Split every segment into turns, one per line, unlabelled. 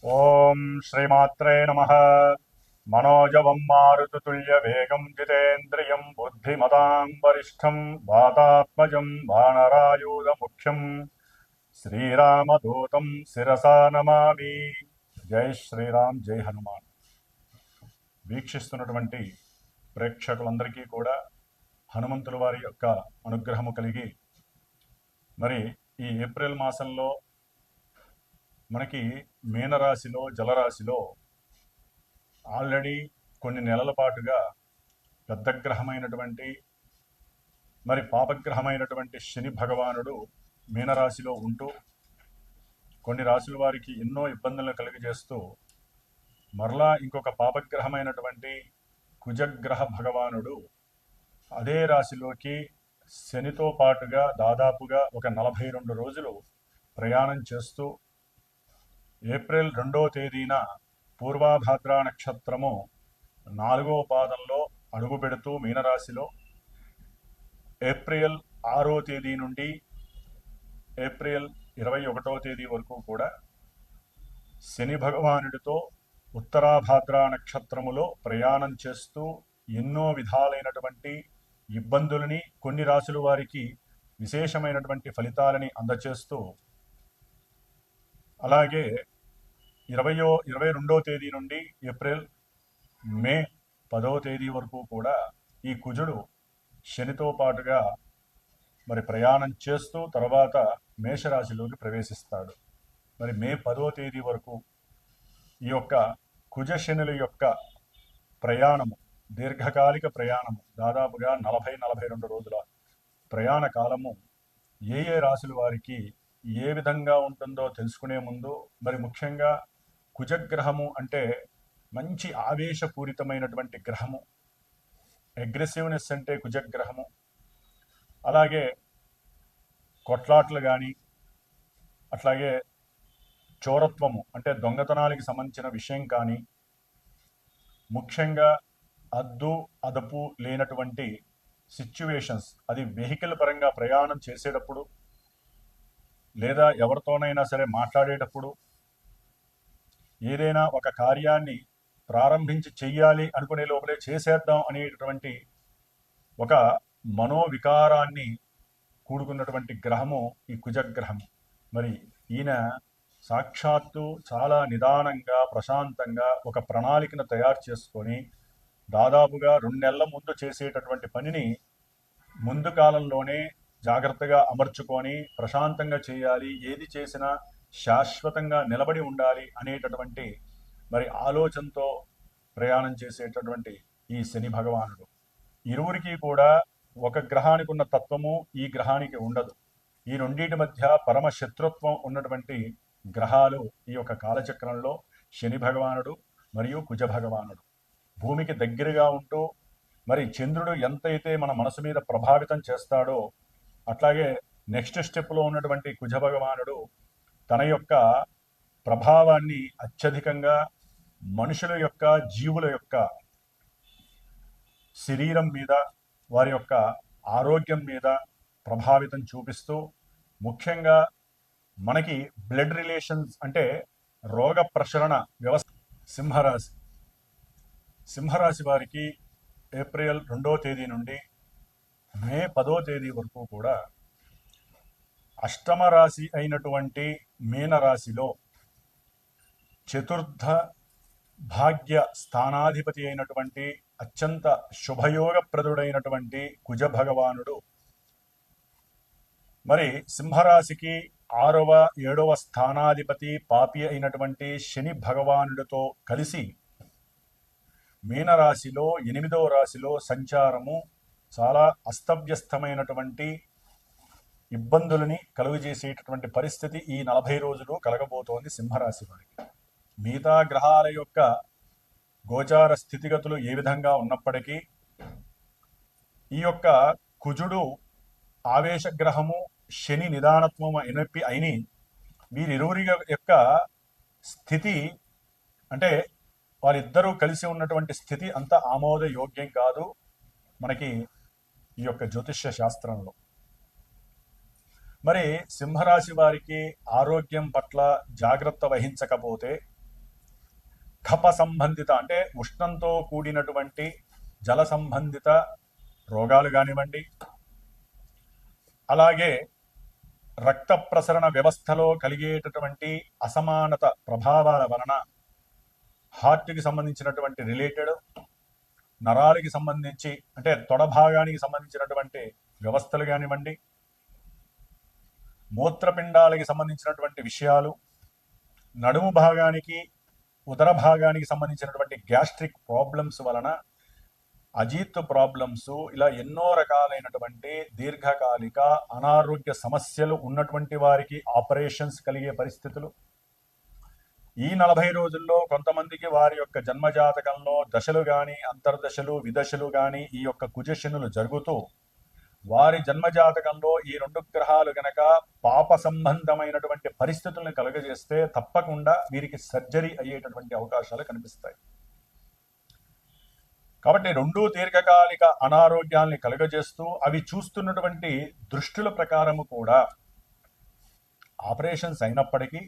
ఓం శ్రీమాత్రే నమః. మనోజవం మారుతతుల్యవేగం జితేంద్రియం బుద్ధిమతాం వరిష్టం వాతాత్మజం వానరాయూధముఖ్యం శ్రీరామదూతం శిరసా నమామి. జై శ్రీరామ్, జై హనుమాన్. వీక్షిస్తున్నటువంటి ప్రేక్షకులందరికీ కూడా హనుమంతుల వారి యొక్క అనుగ్రహము కలిగి, మరి ఈ ఏప్రిల్ మాసంలో మనకి మీనరాశిలో జలరాశిలో ఆల్రెడీ కొన్ని నెలల పాటుగా పెద్ద గ్రహమైనటువంటి మరి పాపగ్రహమైనటువంటి శని భగవానుడు మీనరాశిలో ఉంటూ కొన్ని రాశుల వారికి ఎన్నో ఇబ్బందులను కలిగజేస్తూ, మరలా ఇంకొక పాపగ్రహమైనటువంటి కుజగ్రహ భగవానుడు అదే రాశిలోకి శనితో పాటుగా దాదాపుగా ఒక 42 రోజులు ప్రయాణం చేస్తూ ఏప్రిల్ 2వ తేదీన పూర్వాభాద్ర నక్షత్రము 4వ పాదంలో అడుగు పెడుతూ మీనరాశిలో ఏప్రిల్ 6వ తేదీ నుండి ఏప్రిల్ 21వ తేదీ వరకు కూడా శని భగవానుడితో ఉత్తరాభాద్ర నక్షత్రములో ప్రయాణం చేస్తూ ఎన్నో విధాలైనటువంటి ఇబ్బందులని, కొన్ని రాశుల వారికి విశేషమైనటువంటి ఫలితాలని అందచేస్తూ, అలాగే 22వ తేదీ నుండి ఏప్రిల్ మే 10వ తేదీ వరకు కూడా ఈ కుజుడు శనితో పాటుగా మరి ప్రయాణం చేస్తూ తర్వాత మేషరాశిలోకి ప్రవేశిస్తాడు. మరి మే 10వ తేదీ వరకు ఈ యొక్క కుజ శనుల యొక్క ప్రయాణము, దీర్ఘకాలిక ప్రయాణము, దాదాపుగా 40-42 రోజుల ప్రయాణ కాలము ఏ ఏ రాశుల వారికి ఏ విధంగా ఉంటుందో తెలుసుకునే ముందు, మరి ముఖ్యంగా కుజగ్రహము అంటే మంచి ఆవేశపూరితమైనటువంటి గ్రహము, అగ్రెసివ్నెస్ అంటే కుజగ్రహము. అలాగే కొట్లాట్లు కానీ, అట్లాగే చోరత్వము అంటే దొంగతనాలకి సంబంధించిన విషయం కానీ, ముఖ్యంగా అద్దు అదుపు లేనటువంటి సిచ్యువేషన్స్, అది వెహికల్ పరంగా ప్రయాణం చేసేటప్పుడు లేదా ఎవరితోనైనా సరే మాట్లాడేటప్పుడు, ఏదైనా ఒక కార్యాన్ని ప్రారంభించి చెయ్యాలి అనుకునే లోపలే చేసేద్దాం అనేటటువంటి ఒక మనోవికారాన్ని కూడుకున్నటువంటి గ్రహము ఈ కుజగ్రహము. మరి ఈయన సాక్షాత్తు చాలా నిదానంగా ప్రశాంతంగా ఒక ప్రణాళికను తయారు చేసుకొని దాదాపుగా 2 నెలల ముందు చేసేటటువంటి పనిని ముందు కాలంలోనే జాగ్రత్తగా అమర్చుకొని ప్రశాంతంగా చేయాలి, ఏది చేసినా శాశ్వతంగా నిలబడి ఉండాలి అనేటటువంటి మరి ఆలోచనతో ప్రయాణం చేసేటటువంటి ఈ శని భగవానుడు. ఇరువురికి కూడా ఒక గ్రహానికి ఉన్న తత్వము ఈ గ్రహానికి ఉండదు. ఈ రెండింటి మధ్య పరమ శత్రుత్వం ఉన్నటువంటి గ్రహాలు ఈ యొక్క కాలచక్రంలో శని భగవానుడు మరియు కుజ భగవానుడు. భూమికి దగ్గరగా ఉంటూ మరి చంద్రుడు ఎంతైతే మన మనసు మీద ప్రభావితం చేస్తాడో, అట్లాగే నెక్స్ట్ స్టెప్లో ఉన్నటువంటి కుజ భగవానుడు తన యొక్క ప్రభావాన్ని అత్యధికంగా మనుషుల యొక్క, జీవుల యొక్క శరీరం మీద, వారి యొక్క ఆరోగ్యం మీద ప్రభావితం చూపిస్తూ, ముఖ్యంగా మనకి బ్లడ్ రిలేషన్స్ అంటే రోగ ప్రసరణ వ్యవస్థ. సింహరాశి వారికి ఏప్రిల్ 2వ తేదీ నుండి మే 10వ తేదీ వరకు కూడా అష్టమ రాశి అయినటువంటి మీనరాశిలో చతుర్థ భాగ్య స్థానాధిపతి అయినటువంటి అత్యంత శుభయోగప్రదుడైనటువంటి కుజ భగవానుడు మరి సింహరాశికి 6వ 7వ స్థానాధిపతి పాపి అయినటువంటి శని భగవానుడితో కలిసి మీనరాశిలో 8వ రాశిలో సంచారము చాలా అస్తవ్యస్తమైనటువంటి ఇబ్బందులని కలుగజేసేటటువంటి పరిస్థితి ఈ 40 రోజులు కలగబోతోంది సింహరాశి వారికి. మిగతా గ్రహాల యొక్క గోచార స్థితిగతులు ఏ విధంగా ఉన్నప్పటికీ ఈ యొక్క కుజుడు ఆవేశగ్రహము, శని నిదానత్వము అయిన వీరిరువురి యొక్క స్థితి అంటే వారిద్దరూ కలిసి ఉన్నటువంటి స్థితి అంత ఆమోదయోగ్యం కాదు మనకి ఈ యొక్క జ్యోతిష్య శాస్త్రంలో. మరి సింహరాశి వారికి ఆరోగ్యం పట్ల జాగ్రత్త వహించకపోతే కఫ సంబంధిత అంటే ఉష్ణంతో కూడినటువంటి జల సంబంధిత రోగాలు కానివ్వండి, అలాగే రక్త ప్రసరణ వ్యవస్థలో కలిగేటటువంటి అసమానత ప్రభావాల వలన హార్ట్కి సంబంధించినటువంటి రిలేటెడ్, నరాలకి సంబంధించి అంటే తొడ భాగానికి సంబంధించినటువంటి వ్యవస్థలు కానివ్వండి, మూత్రపిండాలకి సంబంధించినటువంటి విషయాలు, నడుము భాగానికి ఉదర భాగానికి సంబంధించినటువంటి గ్యాస్ట్రిక్ ప్రాబ్లమ్స్ వలన, అజీర్ణ ప్రాబ్లమ్స్, ఇలా ఎన్నో రకాలైనటువంటి దీర్ఘకాలిక అనారోగ్య సమస్యలు ఉన్నటువంటి వారికి ఆపరేషన్స్ కలిగే పరిస్థితులు. ఈ 40 రోజుల్లో కొంతమందికి వారి యొక్క జన్మజాతకంలో దశలు కానీ, అంతర్దశలు, విదశలు కానీ ఈ యొక్క కుజశనులు జరుగుతూ వారి జన్మజాతకంలో ఈ 2 గ్రహాలు గనక పాప సంబంధమైనటువంటి పరిస్థితులను కలుగజేస్తే తప్పకుండా వీరికి సర్జరీ అయ్యేటటువంటి అవకాశాలు కనిపిస్తాయి. కాబట్టి 2 దీర్ఘకాలిక అనారోగ్యాల్ని కలుగజేస్తూ అవి చూస్తున్నటువంటి దృష్టుల ప్రకారము కూడా ఆపరేషన్స్ అయినప్పటికీ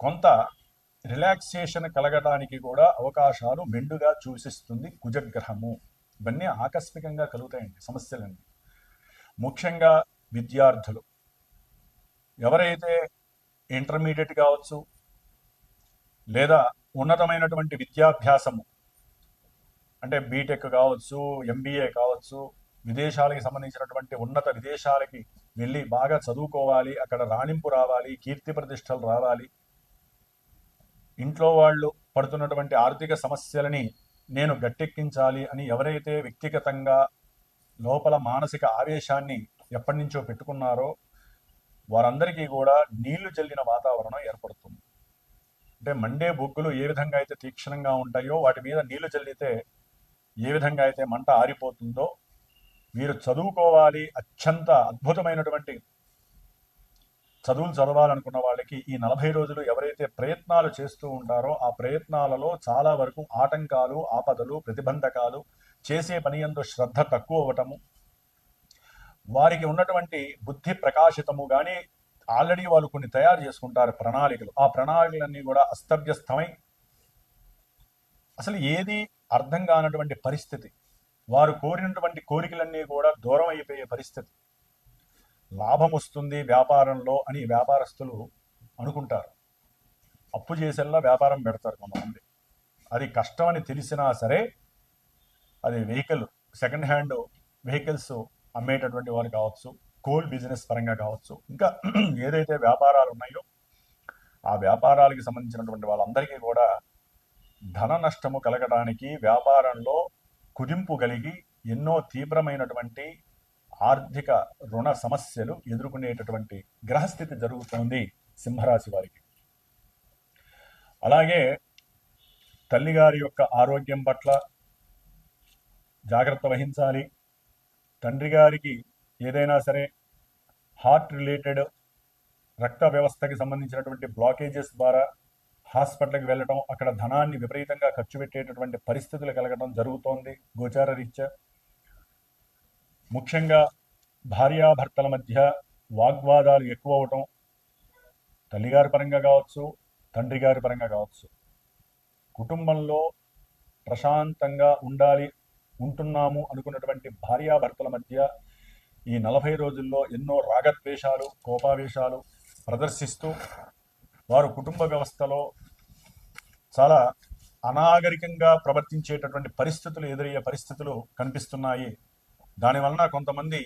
కొంత రిలాక్సేషన్ కలగడానికి కూడా అవకాశాలు మెండుగా సూచిస్తుంది కుజగ్రహము. ఇవన్నీ ఆకస్మికంగా కలుగుతాయండి సమస్యలన్నీ. ముఖ్యంగా విద్యార్థులు ఎవరైతే ఇంటర్మీడియట్ కావచ్చు లేదా ఉన్నతమైనటువంటి విద్యాభ్యాసము అంటే బీటెక్ కావచ్చు, ఎంబీఏ కావచ్చు, విదేశాలకి సంబంధించినటువంటి ఉన్నత విదేశాలకి వెళ్ళి బాగా చదువుకోవాలి, అక్కడ రాణింపు రావాలి, కీర్తి ప్రతిష్టలు రావాలి, ఇంట్లో వాళ్ళు పడుతున్నటువంటి ఆర్థిక సమస్యలని నేను గట్టెక్కించాలి అని ఎవరైతే వ్యక్తిగతంగా లోపల మానసిక ఆవేశాన్ని ఎప్పటి నుంచో పెట్టుకున్నారో వారందరికీ కూడా నీళ్లు జల్లిన వాతావరణం ఏర్పడుతుంది. అంటే మండే బొగ్గులు ఏ విధంగా అయితే తీక్షణంగా ఉంటాయో వాటి మీద నీళ్లు జల్లితే ఏ విధంగా అయితే మంట ఆరిపోతుందో, వీరు చదువుకోవాలి, అత్యంత అద్భుతమైనటువంటి చదువులు చదవాలనుకున్న వాళ్ళకి ఈ 40 రోజులు ఎవరైతే ప్రయత్నాలు చేస్తూ ఉంటారో ఆ ప్రయత్నాలలో చాలా వరకు ఆటంకాలు, ఆపదలు, ప్రతిబంధకాలు, చేసే పని యందు శ్రద్ధ తక్కువ అవ్వటము, వారికి ఉన్నటువంటి బుద్ధి ప్రకాశితము కానీ ఆల్రెడీ వాళ్ళు కొన్ని తయారు చేసుకుంటారు ప్రణాళికలు, ఆ ప్రణాళికలన్నీ కూడా అస్తవ్యస్తమై అసలు ఏది అర్థం కానటువంటి పరిస్థితి, వారు కోరినటువంటి కోరికలన్నీ కూడా దూరం అయిపోయే పరిస్థితి. లాభం వస్తుంది వ్యాపారంలో అని వ్యాపారస్తులు అనుకుంటారు, అప్పు చేసేలా వ్యాపారం పెడతారు కొంతమంది. అది కష్టం అని తెలిసినా సరే అది వెహికల్, సెకండ్ హ్యాండ్ వెహికల్స్ అమ్మేటటువంటి వారు కావచ్చు, కోల్ బిజినెస్ పరంగా కావచ్చు, ఇంకా ఏదైతే వ్యాపారాలు ఉన్నాయో ఆ వ్యాపారాలకి సంబంధించినటువంటి వాళ్ళందరికీ కూడా ధన నష్టము కలగడానికి, వ్యాపారంలో కుదింపు కలిగి ఎన్నో తీవ్రమైనటువంటి ఆర్థిక రుణ సమస్యలు ఎదుర్కొనేటటువంటి గ్రహస్థితి జరుగుతుంది సింహరాశి వారికి. అలాగే తల్లిగారి యొక్క ఆరోగ్యం పట్ల జాగ్రత్త వహించాలి. తండ్రి గారికి ఏదైనా సరే హార్ట్ రిలేటెడ్ రక్త వ్యవస్థకి సంబంధించినటువంటి బ్లాకేజెస్ ద్వారా హాస్పిటల్కి వెళ్ళటం, అక్కడ ధనాన్ని విపరీతంగా ఖర్చు పెట్టేటటువంటి పరిస్థితులు కలగడం జరుగుతోంది గోచార రీత్యా. ముఖ్యంగా భార్యాభర్తల మధ్య వాగ్వాదాలు ఎక్కువ అవటం, తల్లిగారి పరంగా కావచ్చు, తండ్రి గారి పరంగా కావచ్చు. కుటుంబంలో ప్రశాంతంగా ఉంటున్నాము అనుకున్నటువంటి భార్యాభర్తల మధ్య ఈ 40 రోజుల్లో ఎన్నో రాగద్వేషాలు, కోపావేశాలు ప్రదర్శిస్తూ వారు కుటుంబ వ్యవస్థలో చాలా అనాగరికంగా ప్రవర్తించేటటువంటి పరిస్థితులు ఎదురయ్యే పరిస్థితులు కనిపిస్తున్నాయి. దానివలన కొంతమంది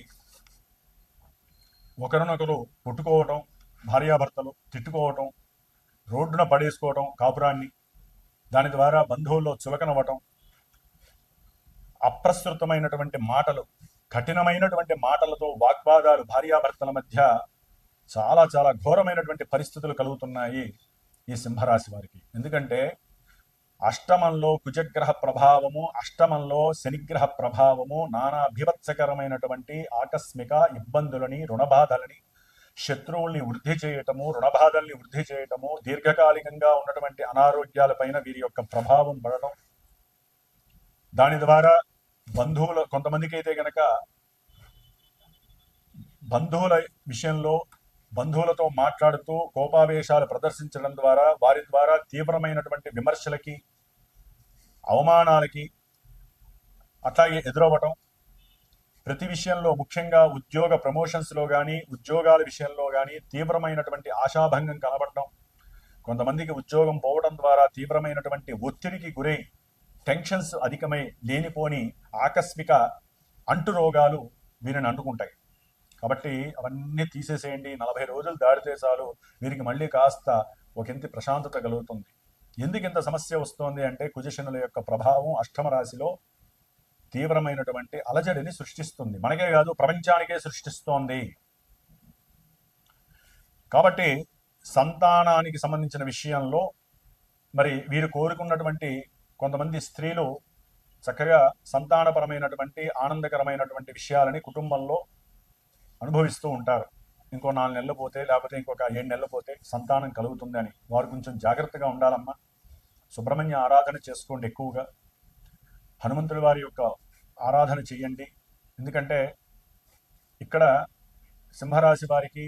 ఒకరినొకరు కొట్టుకోవటం, భార్యాభర్తలు తిట్టుకోవటం, రోడ్డున పడేసుకోవటం కాపురాన్ని, దాని ద్వారా బంధువుల్లో చులకనవ్వటం, అప్రస్తుతమైనటువంటి మాటలు, కఠినమైనటువంటి మాటలతో వాగ్వాదాలు భార్యాభర్తల మధ్య చాలా చాలా ఘోరమైనటువంటి పరిస్థితులు కలుగుతున్నాయి ఈ సింహరాశి వారికి. ఎందుకంటే అష్టమంలో కుజగ్రహ ప్రభావము, అష్టమంలో శనిగ్రహ ప్రభావము నానా భీభత్సకరమైనటువంటి ఆకస్మిక ఇబ్బందులని, రుణబాధలని, శత్రువుల్ని వృద్ధి చేయటము, రుణబాధల్ని వృద్ధి చేయటము, దీర్ఘకాలికంగా ఉన్నటువంటి అనారోగ్యాలపైన వీరి యొక్క ప్రభావం పడటం, దాని ద్వారా బంధువుల కొంతమందికి అయితే గనక బంధువుల విషయంలో బంధువులతో మాట్లాడుతూ కోపావేశాలు ప్రదర్శించడం ద్వారా వారి ద్వారా తీవ్రమైనటువంటి విమర్శలకి, అవమానాలకి అట్లాగే ఎదురవ్వటం, ప్రతి విషయంలో ముఖ్యంగా ఉద్యోగ ప్రమోషన్స్లో కానీ ఉద్యోగాల విషయంలో కానీ తీవ్రమైనటువంటి ఆశాభంగం కనబడటం, కొంతమందికి ఉద్యోగం పోవడం ద్వారా తీవ్రమైనటువంటి ఒత్తిడికి గురై టెన్షన్స్ అధికమై లేనిపోని ఆకస్మిక అంటు రోగాలు వీరిని అంటుకుంటాయి. కాబట్టి అవన్నీ తీసేసేయండి. 40 రోజులు దాడితే చాలు వీరికి మళ్ళీ కాస్త ఒకంత ప్రశాంతత కలుగుతుంది. ఎందుకు ఇంత సమస్య వస్తోంది అంటే కుజశనుల యొక్క ప్రభావం అష్టమ రాశిలో తీవ్రమైనటువంటి అలజడిని సృష్టిస్తుంది. మనకే కాదు, ప్రపంచానికే సృష్టిస్తోంది. కాబట్టి సంతానానికి సంబంధించిన విషయంలో మరి వీరు కోరుకున్నటువంటి కొంతమంది స్త్రీలు చక్కగా సంతానపరమైనటువంటి ఆనందకరమైనటువంటి విషయాలని కుటుంబంలో అనుభవిస్తూ ఉంటారు. ఇంకో 4 నెలలు పోతే, లేకపోతే ఇంకొక 7 నెలలు పోతే సంతానం కలుగుతుందని వారు కొంచెం జాగ్రత్తగా ఉండాలమ్మా. సుబ్రహ్మణ్య ఆరాధన చేసుకోండి, ఎక్కువగా హనుమంతుడి వారి యొక్క ఆరాధన చెయ్యండి. ఎందుకంటే ఇక్కడ సింహరాశి వారికి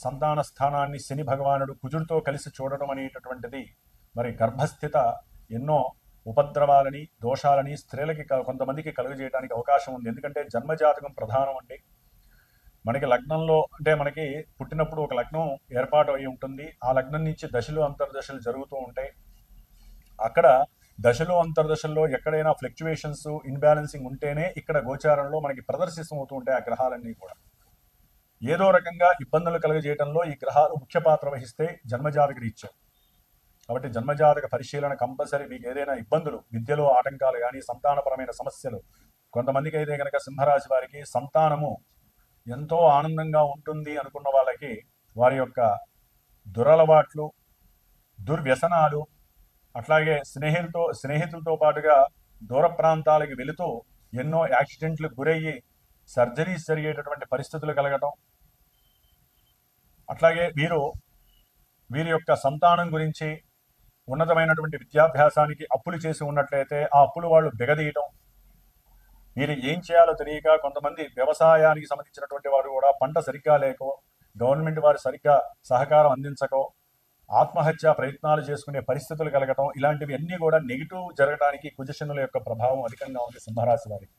సంతాన స్థానాన్ని శని భగవానుడు కుజుడితో కలిసి చూడటం అనేటటువంటిది మరి గర్భస్థిత ఎన్నో ఉపద్రవాలని, దోషాలని స్త్రీలకి కొంతమందికి కలుగజేయడానికి అవకాశం ఉంది. ఎందుకంటే జన్మజాతకం ప్రధానం అండి. మనకి లగ్నంలో అంటే మనకి పుట్టినప్పుడు ఒక లగ్నం ఏర్పాటు అయి ఉంటుంది. ఆ లగ్నం నుంచి దశలు అంతర్దశలు జరుగుతూ ఉంటాయి. అక్కడ దశలు అంతర్దశల్లో ఎక్కడైనా ఫ్లక్చువేషన్స్, ఇన్బ్యాలెన్సింగ్ ఉంటేనే ఇక్కడ గోచారంలో మనకి ప్రదర్శిస్తమవుతూ ఉంటాయి. ఆ గ్రహాలన్నీ కూడా ఏదో రకంగా ఇబ్బందులు కలుగజేయడంలో ఈ గ్రహాలు ముఖ్య పాత్ర వహిస్తే జన్మజాతక రీత్యా. కాబట్టి జన్మజాతక పరిశీలన కంపల్సరీ. మీకు ఏదైనా ఇబ్బందులు, విద్యలో ఆటంకాలు కానీ, సంతానపరమైన సమస్యలు, కొంతమందికి అయితే కనుక సింహరాశి వారికి సంతానము ఎంతో ఆనందంగా ఉంటుంది అనుకున్న వాళ్ళకి వారి యొక్క దురలవాట్లు, దుర్వ్యసనాలు, అట్లాగే స్నేహితులతో పాటుగా దూర ప్రాంతాలకు వెళుతూ ఎన్నో యాక్సిడెంట్లకు గురయ్యి సర్జరీస్ జరిగేటటువంటి పరిస్థితులు కలగటం, అట్లాగే వీరి యొక్క సంతానం గురించి ఉన్నతమైనటువంటి విద్యాభ్యాసానికి అప్పులు చేసి ఉన్నట్లయితే ఆ అప్పులు వాళ్ళు బిగదీయటం, వీరు ఏం చేయాలో తెలియక కొంతమంది వ్యవసాయానికి సంబంధించినటువంటి వారు కూడా పంట సరిగ్గా లేకో, గవర్నమెంట్ వారు సరిగ్గా సహకారం అందించకో ఆత్మహత్య ప్రయత్నాలు చేసుకునే పరిస్థితులు కలగటం, ఇలాంటివి అన్నీ కూడా నెగిటివ్ జరగడానికి కుజశనుల యొక్క ప్రభావం అధికంగా ఉంది సింహరాశి వారికి.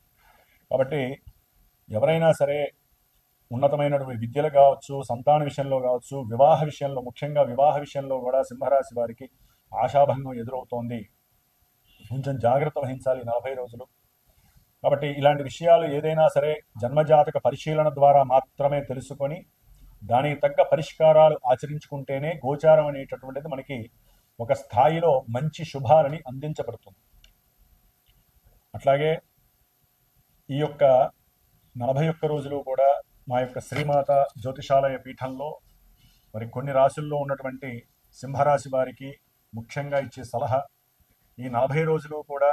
కాబట్టి ఎవరైనా సరే ఉన్నతమైనటువంటి విద్యలు కావచ్చు, సంతాన విషయంలో కావచ్చు, వివాహ విషయంలో, ముఖ్యంగా వివాహ విషయంలో కూడా సింహరాశి వారికి ఆశాభంగం ఎదురవుతోంది. కొంచెం జాగ్రత్త వహించాలి 40 రోజులు. కాబట్టి ఇలాంటి విషయాలు ఏదైనా సరే జన్మజాతక పరిశీలన ద్వారా మాత్రమే తెలుసుకొని దానికి తగ్గ పరిష్కారాలు ఆచరించుకుంటేనే గోచారం అనేటటువంటిది మనకి ఒక స్థాయిలో మంచి శుభాలని అందించబడుతుంది. అట్లాగే ఈ యొక్క 41 రోజులు కూడా మా యొక్క శ్రీమాత జ్యోతిషాలయ పీఠంలో మరి కొన్ని రాశుల్లో ఉన్నటువంటి సింహరాశి వారికి ముఖ్యంగా ఇచ్చే సలహా, ఈ 40 రోజులు కూడా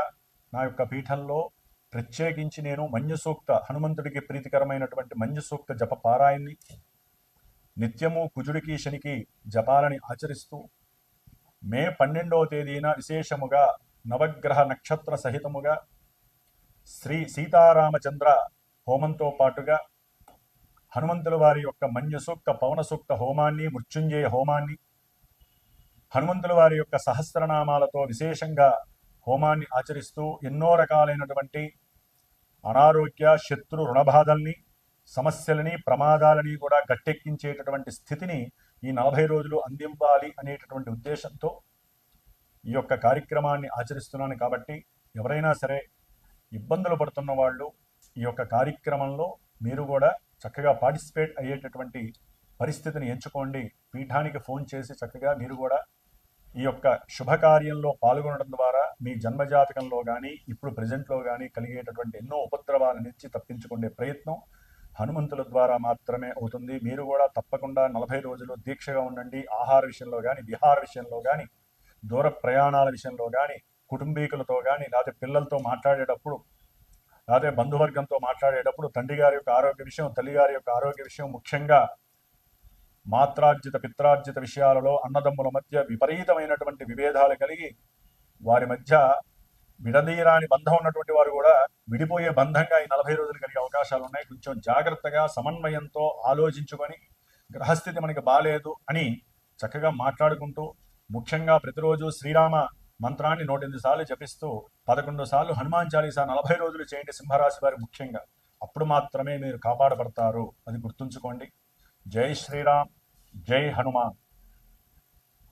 నా యొక్క పీఠంలో ప్రత్యేకించి నేను మన్యసూక్త, హనుమంతుడికి ప్రీతికరమైనటువంటి మన్యసూక్త జప పారాయణని నిత్యము కుజుడికి శనికి జపాలని ఆచరిస్తూ మే 12వ తేదీన విశేషముగా నవగ్రహ నక్షత్ర సహితముగా శ్రీ సీతారామచంద్ర హోమంతో పాటుగా హనుమంతుల వారి యొక్క మన్యసూక్త, పవనసూక్త హోమాన్ని, మృత్యుంజయ హోమాన్ని, హనుమంతుల వారి యొక్క సహస్రనామాలతో విశేషంగా హోమాన్ని ఆచరిస్తూ ఎన్నో రకాలైనటువంటి అనారోగ్య, శత్రు, రుణబాధల్ని, సమస్యలని, ప్రమాదాలని కూడా గట్టెక్కించేటటువంటి స్థితిని ఈ 40 రోజులు అందించాలి అనేటటువంటి ఉద్దేశంతో ఈ యొక్క కార్యక్రమాన్ని ఆచరిస్తున్నాను. కాబట్టి ఎవరైనా సరే ఇబ్బందులు పడుతున్న వాళ్ళు ఈ యొక్క కార్యక్రమంలో మీరు కూడా చక్కగా పార్టిసిపేట్ అయ్యేటటువంటి పరిస్థితిని ఎంచుకోండి. పీఠానికి ఫోన్ చేసి చక్కగా మీరు కూడా ఈ యొక్క శుభకార్యంలో పాల్గొనడం ద్వారా మీ జన్మజాతకంలో కానీ ఇప్పుడు ప్రజెంట్లో కానీ కలిగేటటువంటి ఎన్నో ఉపద్రవాల నుంచి తప్పించుకునే ప్రయత్నం హనుమంతుల ద్వారా మాత్రమే అవుతుంది. మీరు కూడా తప్పకుండా 40 రోజులు దీక్షగా ఉండండి. ఆహార విషయంలో కానీ, విహార విషయంలో కానీ, దూర ప్రయాణాల విషయంలో కానీ, కుటుంబీకులతో కానీ, లేకపోతే పిల్లలతో మాట్లాడేటప్పుడు, లేకపోతే బంధువర్గంతో మాట్లాడేటప్పుడు తండ్రి గారి యొక్క ఆరోగ్య విషయం, తల్లి గారి యొక్క ఆరోగ్య విషయం, ముఖ్యంగా మాత్రార్జిత, పిత్రార్జిత విషయాలలో అన్నదమ్ముల మధ్య విపరీతమైనటువంటి విభేదాలు కలిగి వారి మధ్య విడదీయరాని బంధం ఉన్నటువంటి వారు కూడా విడిపోయే బంధంగా ఈ 40 రోజులు కలిగే అవకాశాలు ఉన్నాయి. కొంచెం జాగ్రత్తగా సమన్వయంతో ఆలోచించుకొని గ్రహస్థితి మనకి బాలేదు అని చక్కగా మాట్లాడుకుంటూ, ముఖ్యంగా ప్రతిరోజు శ్రీరామ మంత్రాన్ని 108 సార్లు జపిస్తూ 11 సార్లు హనుమాన్ చాలీసా 40 రోజులు చేయండి సింహరాశి వారి ముఖ్యంగా. అప్పుడు మాత్రమే మీరు కాపాడబడతారు. అది గుర్తుంచుకోండి. జై శ్రీరామ్, జై హనుమాన్.